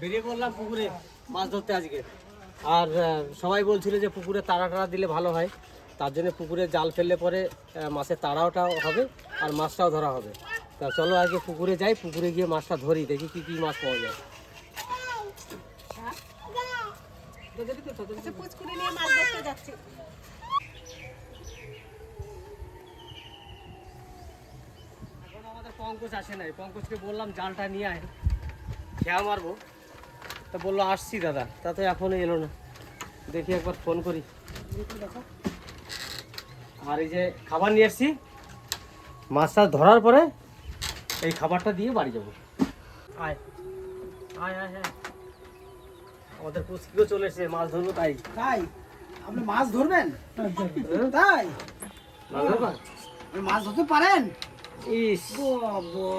বেরিয়ে পড়লাম পুকুরে মাছ ধরতে আজকে। আর সবাই বলছিল যে পুকুরে তাড়া টাড়া দিলে ভালো হয়, তার জন্য পুকুরে জাল ফেললে পরে মাছের তাড়াওটাও হবে আর মাছটাও ধরা হবে। তা চলো আজকে পুকুরে যাই, পুকুরে গিয়ে মাছটা ধরি, দেখি কি কি মাছ পাওয়া যায়। পুচকুড়ি নিয়ে মাছ ধরতে যাচ্ছি। এখন আমাদের পঙ্কজ আসে নাই, পঙ্কজকে বললাম জালটা নিয়ে আয়, খেয়া মারবো। তা বললো আসছি দাদা, তা তো এখনো এলো না। দেখি একবার ফোন করি। আর এই যে খাবার নিয়ে এসছি, মাছটা ধরার পরে এই খাবারটা দিয়ে বাড়ি যাবো। আয় আয় আয় আয়, আমাদের পুচকিও চলে এসেছে, মাছ ধরবো তাই। তাই আপনি মাছ ধরবেন? তাই মাছ ধরবা? আপনি মাছ ধরতে পারেন? ইস বাবা,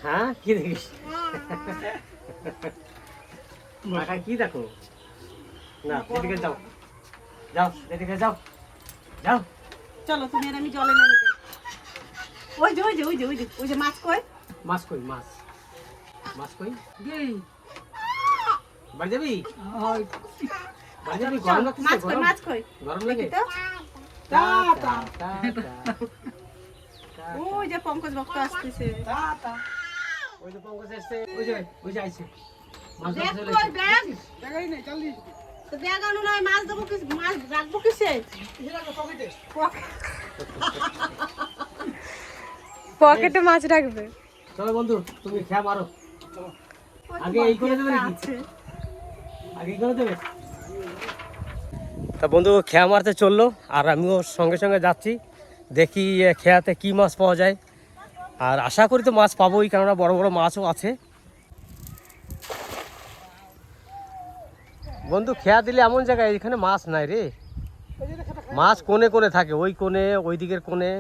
হ্যাঁ কি দেখিস? মাথা কি দেখো না, এদিকে যাও যাও, এদিকে যাও যাও। চলো তুমি আর আমি জলে নেমে যাই। ওই যে ওই যে ওই যে ওই যে ওই যে মাছ কই? মাছ কই? মাছ মাছ কই? বাড়ি যাবি? বাড়ি যাবি? গরম লাগছে? মাছ কই? মাছ কই? গরম লাগে? তো টা টা ওই যে পঙ্কজ ভক্ত আসতেছে। টা টা ওই যে পঙ্কজ এসছে, ওই যে আইছে মাছ ব্যাগ ধরতে চলে কই? এসছে। ব্যাগ জায়গাই নেই, জলদি তো ব্যাগ আনো না, মাছ দেবো কি? মাছ রাখবো কিসে? পকেটে। পকেটে মাছ রাখবে। চলো বন্ধু, তুমি খেয়া মারো। ওই তো আগে এই করে দেবে নাকি? আছে। আগে করে দেবে। তা বন্ধু খেয়া মারতে চললো, আর আমিও সঙ্গে সঙ্গে যাচ্ছি, দেখি খেয়াতে কি মাছ পাওয়া যায়। আর আশা করি তো মাছ পাবোই, কেননা বড় বড় মাছও আছে। বন্ধু খেয়া দিলে এমন জায়গায় এখানে মাছ নাই রে, মাছ কোণে কোণে থাকে, ওই কোণে ওই দিকের কোণে।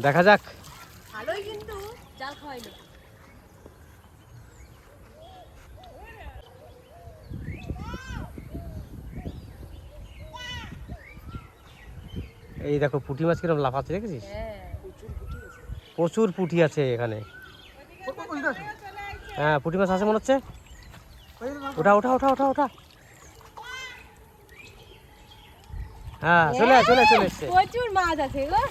দেখা যাক। ভালোই কিন্তু জাল খাওয়াইলো। এই দেখো পুঁটি মাছ কিরকম লাফাচ্ছে, দেখেছিস? প্রচুর পুঁটি আছে এখানে। হ্যাঁ পুঁটি মাছ আছে মনে হচ্ছে। ওঠা ওঠা ওঠা ওঠা ওঠা। হ্যাঁ চলে এসছে। প্রচুর মাছ আছে গো।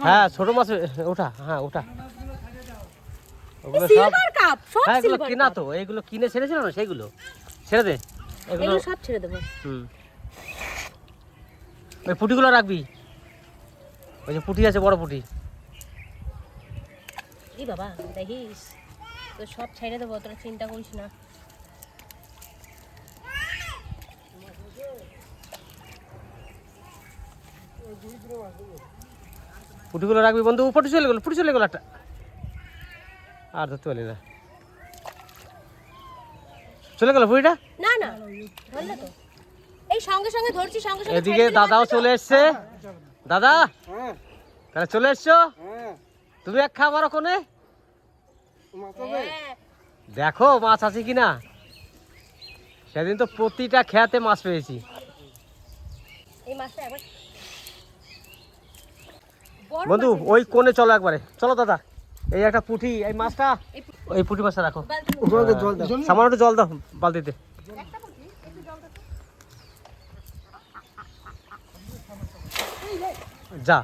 হ্যাঁ ছোট মাছ ওঠা, হ্যাঁ ওঠা। ওগুলো সব, সিলভার কাপ, সব হ্যাঁ এগুলো সিলভার কিনা তো, এইগুলো কিনে ছেড়েছিল না, সেইগুলো ছেড়ে দে এগুলো। এগুলো সব ছেড়ে দেবো। ওই পুঁটিগুলো রাখবি, ওই যে পুঁটি আছে, বড় পুঁটি। এই বাবা দেখিস, তো সব ছেড়ে দেবো, তোরা চিন্তা করিস না। পুঁটিগুলো রাখবি বন্ধু। পুঁটি চলে গেলো একটা, আর ধরতে পারলি না, চলে গেল পুঁটিটা। না না ধরলে তো, এই সঙ্গে সঙ্গে ধরছি, সঙ্গে সঙ্গে এদিকে দাদাও চলে এসছে। দাদা হ্যাঁ তাহলে চলে এসছো, হ্যাঁ, তুমি এক খা মারো কোনে, মাছ হবে? দেখো মাছ আছে কিনা। সেদিন তো প্রতিটা খেয়াতে মাছ পেয়েছি। এই মাছটা একবার বন্ধু ওই কোণে চলো একবারে, চলো দাদা। এই একটা পুঁটি, এই মাছটা, এই পুঁটি মাছটা রাখো। উপরে জল দাও। সামান্য একটু জল দাও বালতিতে। যা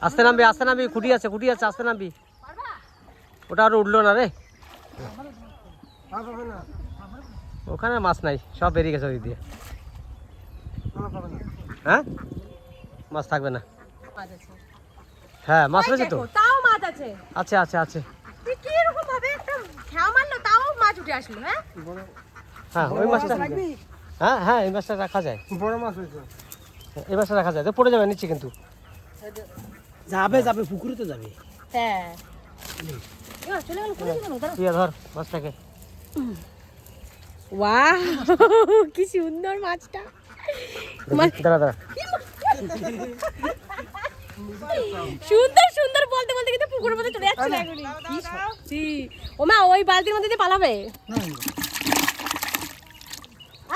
আস্তে নামবি, আস্তে নামবি, খুঁটি আছে আস্তে নামবি। ওটা আর উঠলো না রে, মাছ হবে না, ওখানে মাছ নাই, সব বেরিয়ে গেছে ওই দিয়ে। মাছ হবে না। হ্যাঁ মাছ থাকবে না। মাছ আছে। হ্যাঁ মাছ রয়েছে তো, দেখো, তাও মাছ আছে। আছে আছে আছে। তুই কি এরকম ভাবে একটা খেয়া মারলো, তাও মাছ উঠে আসলো। হ্যাঁ হ্যাঁ ওই মাছটা, রাখবি? হ্যাঁ হ্যাঁ এই মাছটা রাখা যায়, বড় মাছ হয়েছে। এই মাছটা রাখা যায়। তো পড়ে যাবে নিচে কিন্তু। যাবে পুকুরে তো যাবে। হ্যাঁ চলে গেল, চলে গেল। তুই ধর মাছটাকে। ওয়াও কি সুন্দর মাছটা। দাঁড়া দাঁড়া, সুন্দর সুন্দর বলতে বলতে কিন্তু পুকুরের মধ্যে চলে যাচ্ছে না এখনই। কি সত্যি, ও মা ওই বালতির মধ্যে দিয়ে পালাবে।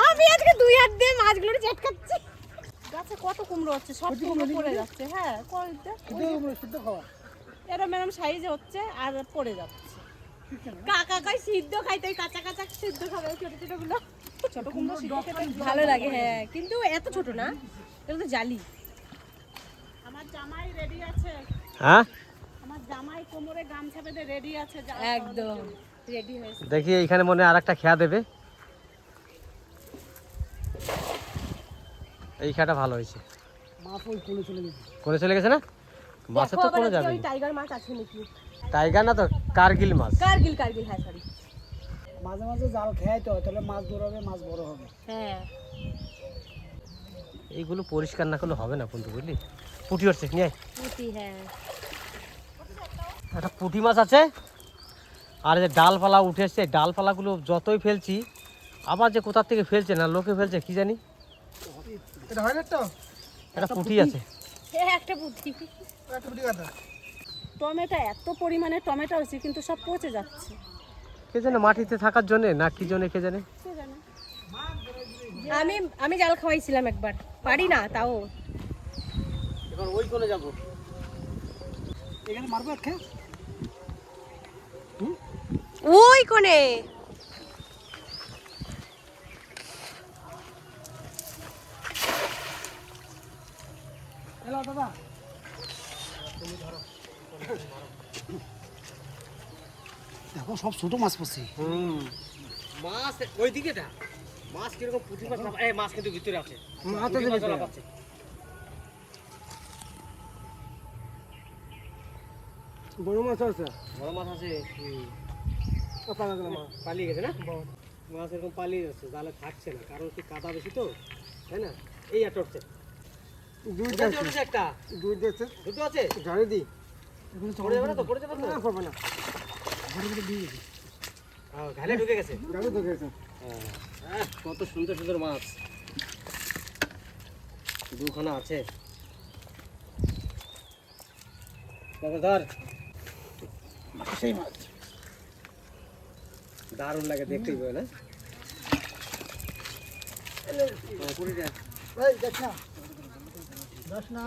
আমি আজকে দুই হাত দিয়ে মাছগুলো চেটকাচ্ছি। গাছে কত কুমড়ো হচ্ছে, সব কুমড়ো পড়ে যাচ্ছে। হ্যাঁ, সিদ্ধ খাওয়া এরম এরম সাইজে হচ্ছে আর পড়ে যাচ্ছে। কাকা কই সিদ্ধ খাইতে, ওই কাঁচা কাঁচা সিদ্ধ খাবে ছোট ছোট গুলো। ছোট কুমড়ো সিদ্ধ খেতে ভালো লাগে, হ্যাঁ, কিন্তু এত ছোট না, এটা তো জালি। আমার জামাই রেডি আছে, হ্যাঁ আমার জামাই কোমরে গামছা বেঁধে রেডি আছে। একদম রেডি হয়েছে। দেখি এইখানে মনে হয় আরেকটা খেয়া দেবে। এই খেয়াটা ভালো হয়েছে। মাছ ওই কোলে চলে গেছে। কোনে চলে গেছে না? মাছের তো কোনো যাবে। ওই টাইগার মাছ আছে নাকি? টাইগার না তো, কার্গিল মাছ। কার্গিল, কার্গিল, হ্যাঁ সরি। মাঝে মাঝে জাল খেয়াই তো, তাহলে মাছ দৌড়াবে, মাছ বড় হবে। হ্যাঁ, এইগুলো পরিষ্কার না করলে হবে না কিন্তু, বুঝলি? পুঁটি হচ্ছে নিয়ে আয়। পুঁটি, হ্যাঁ। একটা পুঁটি মাছ আছে, আর যে ডালপালা উঠে এসছে, ডালপালাগুলো যতই ফেলছি আবার যে কোথার থেকে ফেলছে না, লোকে ফেলছে কি জানি। এটা হয় না তো? একটা পুঁটি আছে। হ্যাঁ, একটা পুঁটি। একটা পুঁটি গাদা। টমেটো এত পরিমাণে টমেটো হয়েছে কিন্তু সব পচে যাচ্ছে। কে জানে মাটিতে থাকার জন্য না কি জন্য, কে জানে। কে জানে? আমি জাল খাওয়াইছিলাম একবার, পারি না তাও। এবার ওই কোনে যাবো। এখানে মারবো এক খেয়ে? ওই কোনে। এলো দাদা। দেখো সব ছোট মাছ পড়ছে। মাছ ওই দিকে না, মাছ কিরকম পুঁটি মাছ, এই মাছ কিন্তু ভিতরে আছে। মাছ আছে পুঁটি মাছ ভিতরে। ওরা পাচ্ছে। বড় মাছ আছে। বড় মাছ আছে। পালা গেল মাছ। পালিয়ে গেছে না? মাছ এরকম পালিয়ে যাচ্ছে, জালে থাকছে না, কারণ কি কাদা বেশি তো, তাই না? এই একটা উঠছে। দুই কোথা থেকে দেখছে। উঠেছে একটা? দুই দেখছে। দুটো আছে? ঝাড়ে দি। পড়ে যাবে না তো? পড়ে যাবে না? না পাবে না। ঘরে ঘরে দিয়ে দিছি। ঘালে ঢুকে গেছে। গাড়ি ঢুকে গেছে। কত সুন্দর সুন্দর মাছ, দুখানা আছে। ধর, সেই মাছ। দারুণ লাগে দেখতেই পাবে না? পুরি যা। এই দেখ না। দেখ না।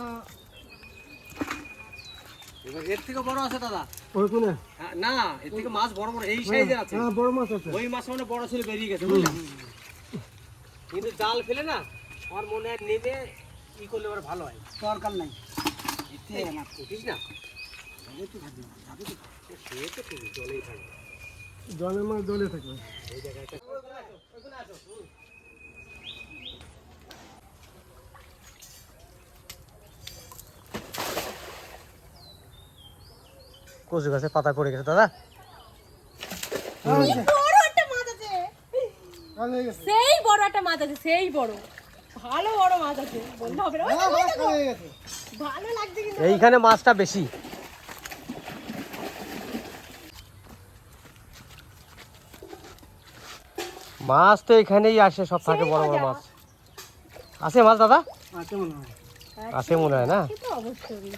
এবার এর থেকে বড় আছে দাদা। ওই কোনে? না, এর থেকে মাছ বড় বড় এই সাইজের আছে। হ্যাঁ বড় মাছ আছে। ওই মাছ মানে বড় ছিল, বেরিয়ে গেছে বুঝলি? কিন্তু জাল ফেলে না আমার মনে হয় নেমে ই করলে এবার ভালো হয়। দরকার নাই। উঠিস না, সে তো ঠিক জলেই থাকবে। জলের মাছ জলে থাকবে। এই জায়গাটা কচু গাছে পাতা পড়ে গেছে দাদা। বড় একটা মাছ আছে, সেই বড় একটা মাছ আছে, সেই বড়, ভালো বড় মাছ আছে। বলতে হবে না, ভালো লাগছে কিন্তু। এইখানে মাছটা বেশি। মাছ তো এখানেই আসে, সব থাকে বড় বড় মাছ। আছে মাছ দাদা? আচ্ছা মনে হয়। আছে মনে হয় না? সে তো অবশ্যই।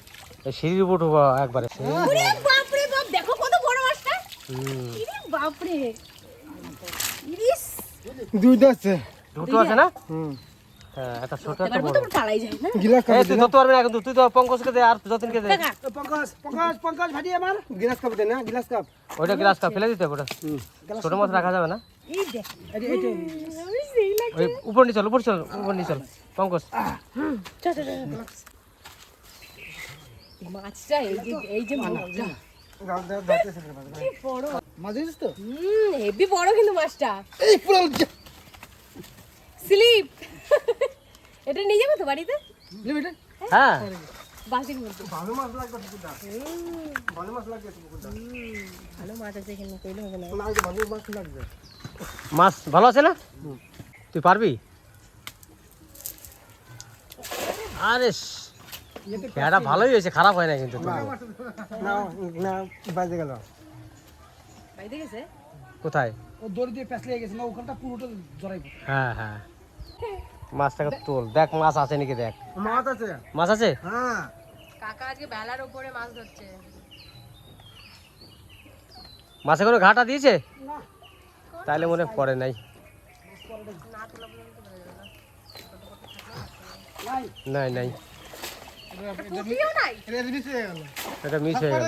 এই সিঁড়ির উপর উঠবো একবারে। ওরে বাপ রে বাপ, দেখো কত বড় মাছটা। হুম। ইরে বাপ রে, ইরিস। দুই আছে। দুটো আছে না? হুম। হ্যাঁ, একটা ছোট এবার একটা বড়। মতো চালাই যায় না। গিলাস এই তুই ধরতে পারবি না কিন্তু, তুই তো পঙ্কজকে দে আর যতীনকে দে। কাকা, পঙ্কজ পঙ্কজ পঙ্কজ ভাজি আমার গিলাস কাপ দে না, গিলাস কাপ। ওইটা গ্লাসটা ফেলে দিতে হবে ওটা। ছোট মাছ রাখা যাবে না। এই দেখ, এই এই আমি সেই লাগে। ওই উপর নিয়ে চল, উপর চল, উপর নিয়ে চল পঙ্কজ। চল চল চল। মাছটা এই যে মাছটা গাল দে দাঁতে সেটা মাছ। কি বড়। মাছ দিছিস তো? হেভি বড় কিন্তু মাছটা। এই পুরো স্লিপ। এটা নিয়ে যাবো তো বাড়িতে? লিমিটে। হ্যাঁ, বালতির মধ্যে। ভালো মাছ লাগবে পুকুরটা। ভালো মাছ লাগবে পুকুরটা। ভালো মাছ আছে এখানে, কইলে হবে না। না ভালো মাছ লাগবে। মাছ ভালো আছে না? তুই পারবি? আরে খেয়াটা ভালোই হয়েছে, খারাপ হয় না কিন্তু। না না বাজে গেল। বাড়িতে গেছে? কোথায়? ও দড়ি দিয়ে পেছলে গেছে না, ওখানটা পুরোটা জড়াই। হ্যাঁ হ্যাঁ, মাছটাকে তোল, দেখ মাছ আছে নাকি দেখ। মাছ আছে। মাছ আছে? হ্যাঁ। কাকা আজকে বেলার উপরে মাছ ধরছে। মাছে কোনো ঘাটা দিয়েছে? না। তাইলে মনে পড়ে নাই। না তোলা পর্যন্ত বলে যাবে না। নাই নাই, পুঁটিও নাই। এটা মিস হয়ে গেল।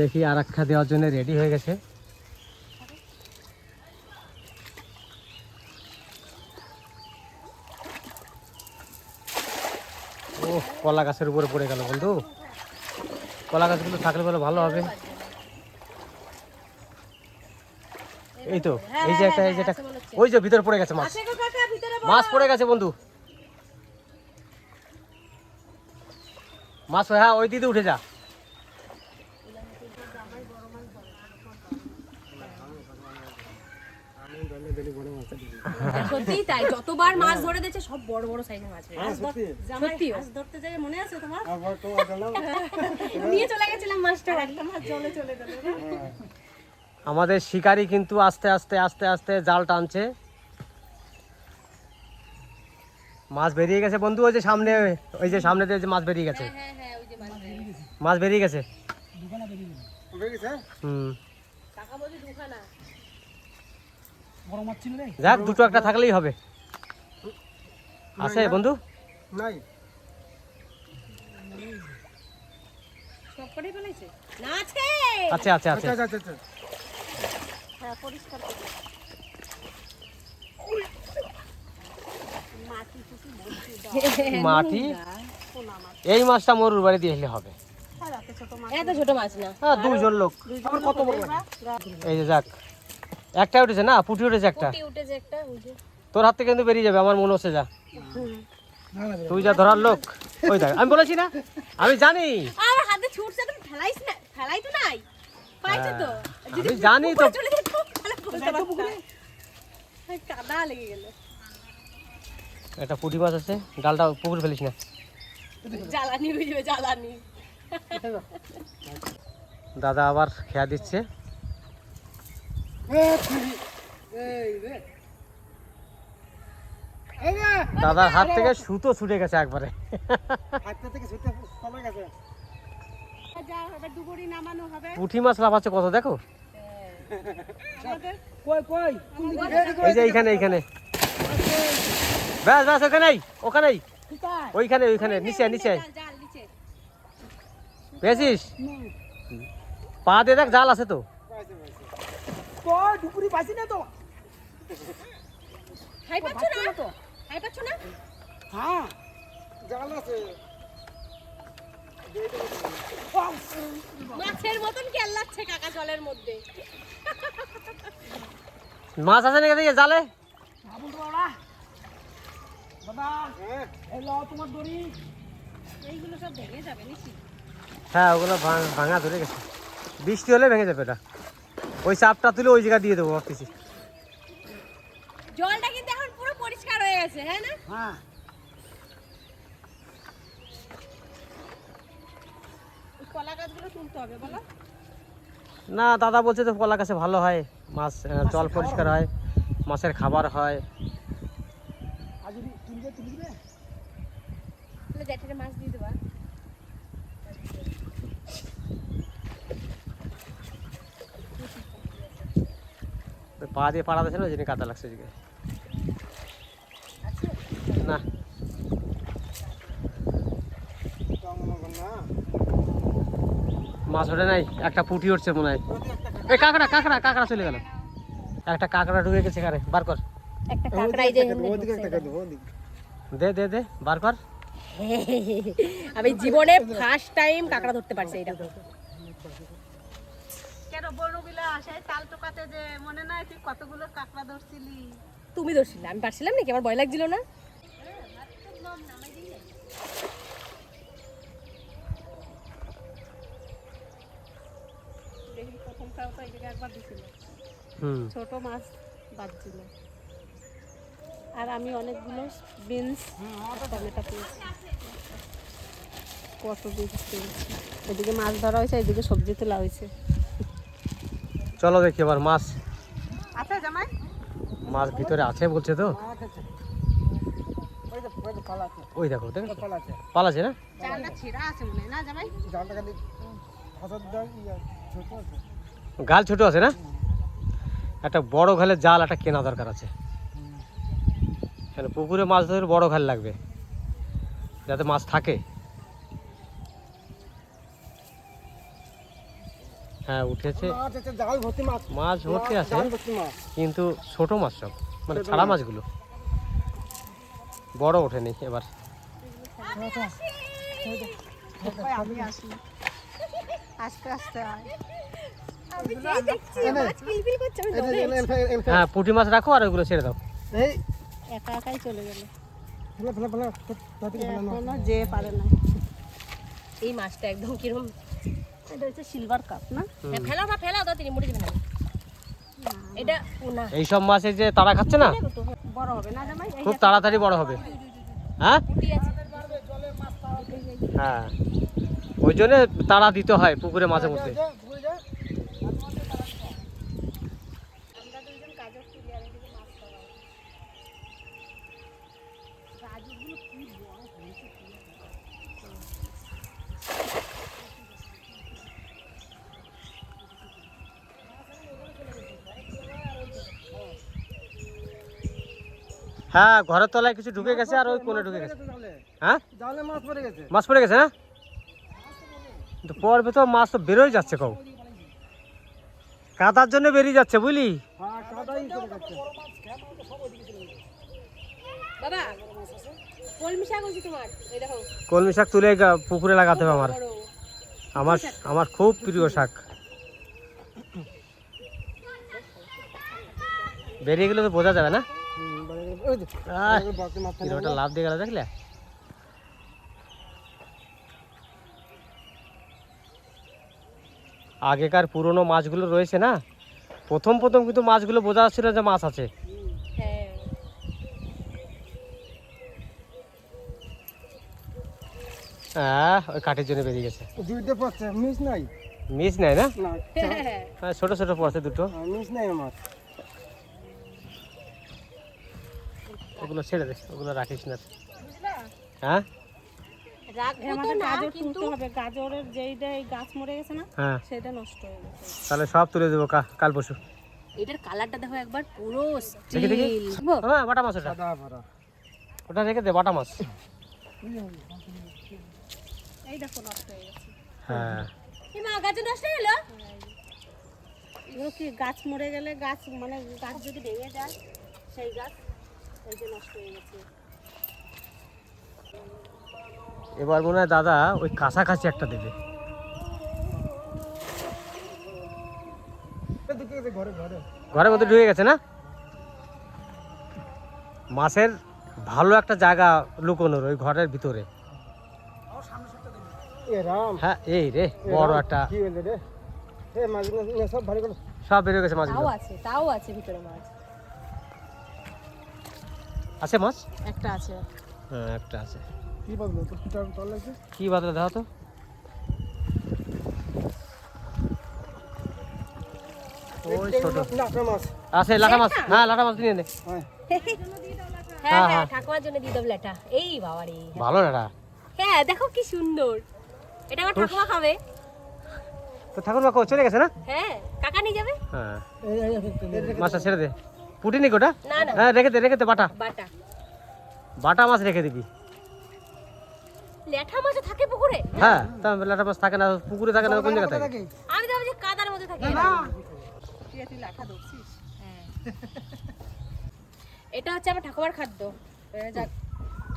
দেখি আর একটা দেওয়ার জন্য রেডি হয়ে গেছে। ও কলা গাছের উপরে পড়ে গেল বন্ধু। কলা গাছগুলো থাকলে বলে ভালো হবে। এই তো, এই যে একটা, এই যে একটা, ওই যে ভিতরে পড়ে গেছে মাছ। আসে গো কাকা, ভিতরে বল। মাছ পড়ে গেছে বন্ধু, মাছ। হ্যাঁ ওই দিদি উঠে যা। সত্যিই তাই, যতবার মাছ ধরে দিয়েছে সব বড় বড় সাইজের মাছ হয়েছে। সত্যি মাছ ধরতে যাই মনে আছে তোমার? নিয়ে চলে গেছিলাম মাছটা। একটা মাছ জলে চলে গেল না? আমাদের শিকারি কিন্তু আস্তে আস্তে আস্তে আস্তে জাল টানছে। মাছ বেরিয়ে গেছে বন্ধু, ওই যে সামনে, ওই যে সামনে দিয়ে যে মাছ বেরিয়ে গেছে। হ্যাঁ হ্যাঁ, ওই যে মাছ বেরিয়ে গেছে। মাছ বেরিয়ে গেছে। কাকা বলছে দুখানা। বড় মাছ ছিল রে। যাক, দুটো একটা থাকলেই হবে। আছে বন্ধু? নাই, সব করেই ফেলেছে? না আছে। আছে আছে আছে। হ্যাঁ, পরিষ্কার করে। মাটি কিছু বলছি দাও। মাটি, পোনা মাছ। এই মাছটা মরুর বাড়ি দিয়ে এলে হবে। আর এত ছোট মাছ। এত ছোট মাছ না। হ্যাঁ, দুইজন লোক। আবার কত বড়? এই যে যাক, একটা উঠেছে না, পুঁটি উঠেছে একটা। পুঁটি উঠেছে একটা, ওই যে। তোর হাত থেকে কিন্তু বেরিয়ে যাবে আমার মনে হচ্ছে। যা, তুই যা ধরার লোক। ওই দেখ, আমি বলেছি না, আমি জানি। আমার হাতে ছুটছে, তুমি ফেলাইস না, ফেলাই তো নাই। পাইছো তো। আমি জানি তো। চলে যেত, তাহলে বলতে পারতাম। কাদা লেগে গেল। একটা পুঁটি মাছ আছে, ডালটা পুকুর ফেলিস না। জ্বালানি হয়ে যাবে, জ্বালানি। দাদা আবার খেয়া দিচ্ছে। দাদার হাত থেকে সুতো ছুটে গেছে একবারে। যা হবে ডুবুরি নামানো হবে। পুঁটি মাছ লাফাচ্ছে কত দেখো। কই কই এই যে এইখানে, এইখানে। ব্যাস ব্যাস, ওখানেই ওখানেই, ওইখানে ওইখানে, নিচে নিচে। জাল নিচে। পেয়েছিস? পা দিয়ে দেখ, জাল আছে তো। কই ডুপুরি পাইছি না তো। হাই পাচ্ছ না তো? হাই পাচ্ছ না? হ্যাঁ, জাল আছে। মাছের মতন কেল্লাচ্ছে কাকা জলের মধ্যে। মাছ আছে নাকি দেখি জালে? বাবুল বাবা, বাবা, এই লাও তোমার দড়ি। এইগুলো সব ভেঙে যাবে নিশ্চিত। হ্যাঁ, ওগুলো ভাঙা ধরে গেছে। বৃষ্টি হলে ভেঙে যাবে এটা। ওই চাপটা তুলে ওই জায়গা দিয়ে দেবো ভাবতেছি। জলটা কিন্তু এখন পুরো পরিষ্কার হয়ে গেছে, হ্যাঁ না? হ্যাঁ, ওই কলা গাছগুলো তুলতে হবে বলো। না, দাদা বলছে তো কলা গাছে ভালো হয় মাছ, জল পরিষ্কার হয়, মাছের খাবার হয়। আর যদি তুলবে তুলবে। তাহলে জ্যাঠারে মাছ দিয়ে দেবা। পা দিয়ে পাড়া দিচ্ছে না, ওই জন্য কাদা লাগছে এদিকে। না, মাছ ওঠে নাই, একটা পুঁটি উঠছে মনে হয়। এই কাঁকড়া কাঁকড়া কাঁকড়া চলে গেল। একটা কাঁকড়া ঢুকে গেছে, এখানে বার কর। একটা কাকড়াই যে দে দে দে, বার কর। আমি জীবনে ফার্স্ট টাইম কাকড়া ধরতে পারছি এটা। কেন বড়গুলো আসে তাল টোকাতে যে মনে নাই তুই কতগুলো কাঁকড়া ধরছিলি? তুমি ধরছিলে, আমি পারছিলাম নাকি? আমার ভয় লাগছিল না? দেখি প্রথমটাও তো এদিকে একবার দিছিল, হুম, ছোট মাছ বাজছিল। আর আমি অনেকগুলো বিনস টমেটো পেয়েছি, কত বিনস পেয়েছি। এদিকে মাছ ধরা হয়েছে, এদিকে সবজি তোলা হয়েছে। চলো দেখি এবার মাছ। আচ্ছা জামাই, মাছ ভিতরে আছে বলছে তো। ওই যে পালাতে, ওই দেখো, দেখো পালাতে। পালাছে না। জালটা ছেঁড়া আছে মনে হয় না জামাই? জালটা খালি হাজার দাও, ছোট আছে। গাল ছোট আছে না। একটা বড় ঘালের জাল একটা কেনা দরকার আছে। কেন পুকুরে মাছ ধরে বড় খাল লাগবে, যাতে মাছ থাকে। হ্যাঁ উঠেছে, মাছ আছে, জাল ভর্তি মাছ, মাছ ভর্তি আছে, জাল ভর্তি মাছ। কিন্তু ছোট মাছ সব, মানে ছাড়া মাছগুলো বড় ওঠেনি এবার। আমি আসি আস্তে আস্তে হয়। আমি যেই দেখছি মাছ কিলবিল করছে আমি ধরে হ্যাঁ পুঁটি মাছ রাখো আর ওগুলো ছেড়ে দাও। এই একা একাই চলে গেল, ফেলে ফেলে ফেলে এখনো যে পারে না। এই মাছটা একদম কিরকম এটা হচ্ছে সিলভার কাপ না? ফেলা বা ফেলা দাও, তিনি মুড়ে দেবেন না এটা না এইসব মাছের যে তারা খাচ্ছে না, বড় হবে না জামাই? এই খুব তাড়াতাড়ি বড় হবে। হ্যাঁ পুঁটি আছে। হ্যাঁ, ওই জন্য তাড়া দিতে হয় পুকুরে মাঝে মধ্যে। আমরা দুইজন কাজল তুলি আর এদিকে মাছ ধরা। গাজরগুলো কি বড় হয়েছে কি। হ্যাঁ ঘরের তলায় কিছু ঢুকে গেছে আর ওই কোণে ঢুকে গেছে। হ্যাঁ জালে মাছ পড়ে গেছে। মাছ পড়ে গেছে না, তো পড়বে তো, মাছ তো বেরোয় যাচ্ছে, কও কাদার জন্য বেরিয়ে যাচ্ছে বুঝলি। হ্যাঁ কাদাই চলে যাচ্ছে। বাবা কলমি শাক হচ্ছে তোমার, এই দেখো কলমি শাক তুলে পুকুরে লাগাতে হবে আমার, বড়। আমার আমার খুব প্রিয় শাক। বেরিয়ে গেলে তো বোঝা যাবে না। ওই যে আহ, বাকি মাছ কিরকমটা লাভ দিয়ে গেল দেখলে। আগেকার পুরনো মাছগুলো রয়েছে না, প্রথম প্রথম কিন্তু মাছগুলো বোঝা যাচ্ছিল যে মাছ আছে। হ্যাঁ ওই কাঠের জন্য বেরিয়ে গেছে। দুইটা পড়ছে, মিস নাই। মিস নেয় না, না হ্যাঁ, ছোট ছোট পড়ছে দুটো, মিস নাই আমার। ওগুলো ছেড়ে দে, ওগুলো রাখিস না। হ্যাঁ রাখবো তো আমাদের না গাজর কিন্তু তুলতে হবে, গাজরের যেইটা এই গাছ মরে গেছে না, হ্যাঁ, সেটা নষ্ট হয়ে গেছে। তাহলে সব তুলে দেবো কাল পরশু। এটার কালারটা দেখো একবার, পুরো দেখি দেখি, স্টিল। হ্যাঁ বাটা মাছ ওটা, সাদা ভরা। ওটা রেখে দে, বাটা মাছ। এই দেখো নষ্ট হয়ে গেছে। হ্যাঁ এই মা গাছ নষ্ট হয়ে গেল। এগুলো কি গাছ মরে গেলে, গাছ মানে গাছ যদি ভেঙে যায় সেই গাছ, এই যে নষ্ট হয়ে গেছে। এবার মনে হয় দাদা ওই কাছাকাছি একটা দেবে। ঘরে ঘরে ঘরের মধ্যে ঢুকে গেছে না, মাছের ভালো একটা জায়গা লুকোনোর ওই ঘরের ভিতরে। এ রাম, হ্যাঁ এই রে বড় একটা, কি হইলো রে? এ মাছগুলো সব ভারী গেল। সব বেরিয়ে গেছে মাছগুলো। তাও আছে ভিতরে মাছ। আছে মাছ, একটা আছে। হ্যাঁ একটা আছে। কি বললো তো, কি তল লাগছে? কি বাদলা দাও তো, ওই ছোট লাটা মাছ। আছে লাটা মাছ, হ্যাঁ লাটা মাছ নিয়ে নে। হ্যাঁ হ্যাঁ হ্যাঁ। হ্যাঁ ঠাকুমার জন্য দিয়ে দেবো এটা। এই বাবারে, ভালো না এটা, হ্যাঁ দেখো কি সুন্দর, এটা আমার ঠাকুমা খাবে। তো ঠাকুর মা চলে গেছে না। হ্যাঁ কাকা নিয়ে যাবে। হ্যাঁ এই মাছটা ছেড়ে দে, পুটি নি ওটা, না না হ্যাঁ রেখে দে বাটা, বাটা। বাটা মাছ রেখে দিবি। ল্যাঠা মাছ থাকে পুকুরে? হ্যাঁ তা লাটা মাছ থাকে না পুকুরে, থাকে না কোন জায়গায় থাকে? আমি তো ভাবছি কাদার মধ্যে থাকে। তুই লাঠা ধরছিস? হ্যাঁ। এটা হচ্ছে আমার ঠাকুমার খাদ্য। যাক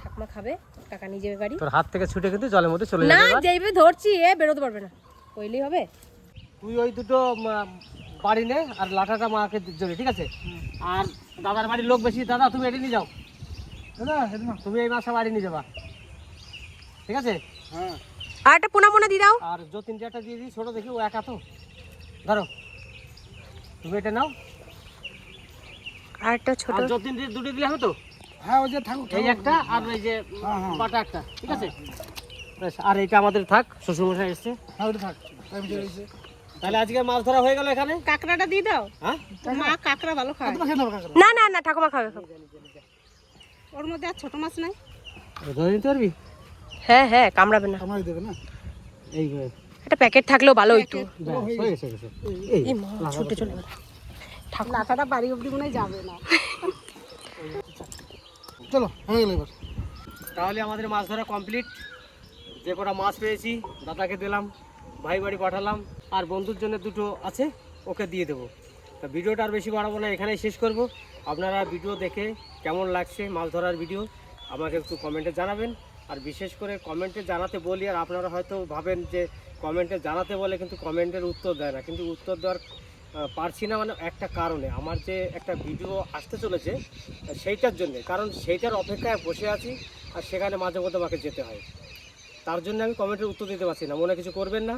ঠাকুমা খাবে, কাকা নিয়ে যাবে বাড়ি। তোর হাত থেকে ছুটে কিন্তু জলের মধ্যে চলে না যাবে এবার। যেইভাবে ধরছি বেরোতে পারবে না, কইলেই হবে। তুই ওই দুটো বাড়ি নে আর লাঠাটা মাকে জড়ি, ঠিক আছে? আর দাদার বাড়ির লোক বেশি, দাদা তুমি এটি নিয়ে যাও, দাদা এটা না। তুমি এই মাছটা বাড়ি নিয়ে যাবা, ঠিক আছে? হ্যাঁ আর একটা পোনা পোনা দিয়ে দাও। আর যতীন একটা দিয়ে দিই, ছোট দেখি, ও একা তো, ধরো তুমি এটা নাও। আর একটা ছোট। আর যতীন দুটো দিলে হবে তো? হ্যাঁ ওই যে থাকুক এই একটা আর এই যে হ্যাঁ, হ্যাঁ। বাটা একটা, ঠিক আছে? বেশ, আর এটা আমাদের থাক, শ্বশুরমশাই এসছে। হ্যাঁ ওটা থাক। আমি চলে এসেছি। তাহলে আজকে মাছ ধরা হয়ে গেল এখানে। কাঁকড়াটা দিয়ে দাও, হ্যাঁ মা কাঁকড়া ভালো খায়। তোমার খেয়ে নেবো কাঁকড়া। না না না ঠাকুমা খাবে। ওর মধ্যে আর ছোট মাছ নাই? ধরে নিতে পারবি? হ্যাঁ হ্যাঁ কামড়াবে না। আমারই দেবে না। এই একটা প্যাকেট থাকলেও ভালো হইতো। হয়ে গেছে এই এই মা ছুটে চলে গেল। লাঠাটা বাড়ি অব্দি মনে হয় যাবে না। চলো হয়ে গেল এবার। তাহলে আমাদের মাছ ধরা কমপ্লিট। যে কটা মাছ পেয়েছি দাদাকে দিলাম, ভাই বাড়ি পাঠালাম, আর বন্ধুর জন্য দুটো আছে ওকে দিয়ে দেবো। তা ভিডিওটা আর বেশি বাড়াবো না, এখানেই শেষ করব। আপনারা ভিডিও দেখে কেমন লাগছে মাছ ধরার ভিডিও আমাকে একটু কমেন্টে জানাবেন। আর বিশেষ করে কমেন্টে জানাতে বলি, আর আপনারা হয়তো ভাবেন যে কমেন্টে জানাতে বলে কিন্তু কমেন্টের উত্তর দেয় না, কিন্তু উত্তর দেওয়ার পারছি না মানে একটা কারণে, আমার যে একটা ভিডিও আসতে চলেছে সেইটার জন্যে, কারণ সেইটার অপেক্ষায় বসে আছি আর সেখানে মাঝে মধ্যে আমাকে যেতে হয়, তার জন্য আমি কমেন্টের উত্তর দিতে পারছি না। মনে কিছু করবেন না,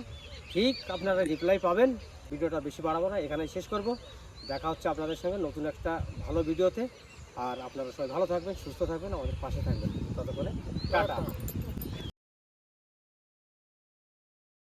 ঠিক আপনারা রিপ্লাই পাবেন। ভিডিওটা বেশি বাড়াবো না, এখানেই শেষ করব। দেখা হচ্ছে আপনাদের সঙ্গে নতুন একটা ভালো ভিডিওতে। আর আপনারা সবাই ভালো থাকবেন, সুস্থ থাকবেন, আমাদের পাশে থাকবেন। ততক্ষণে টাটা।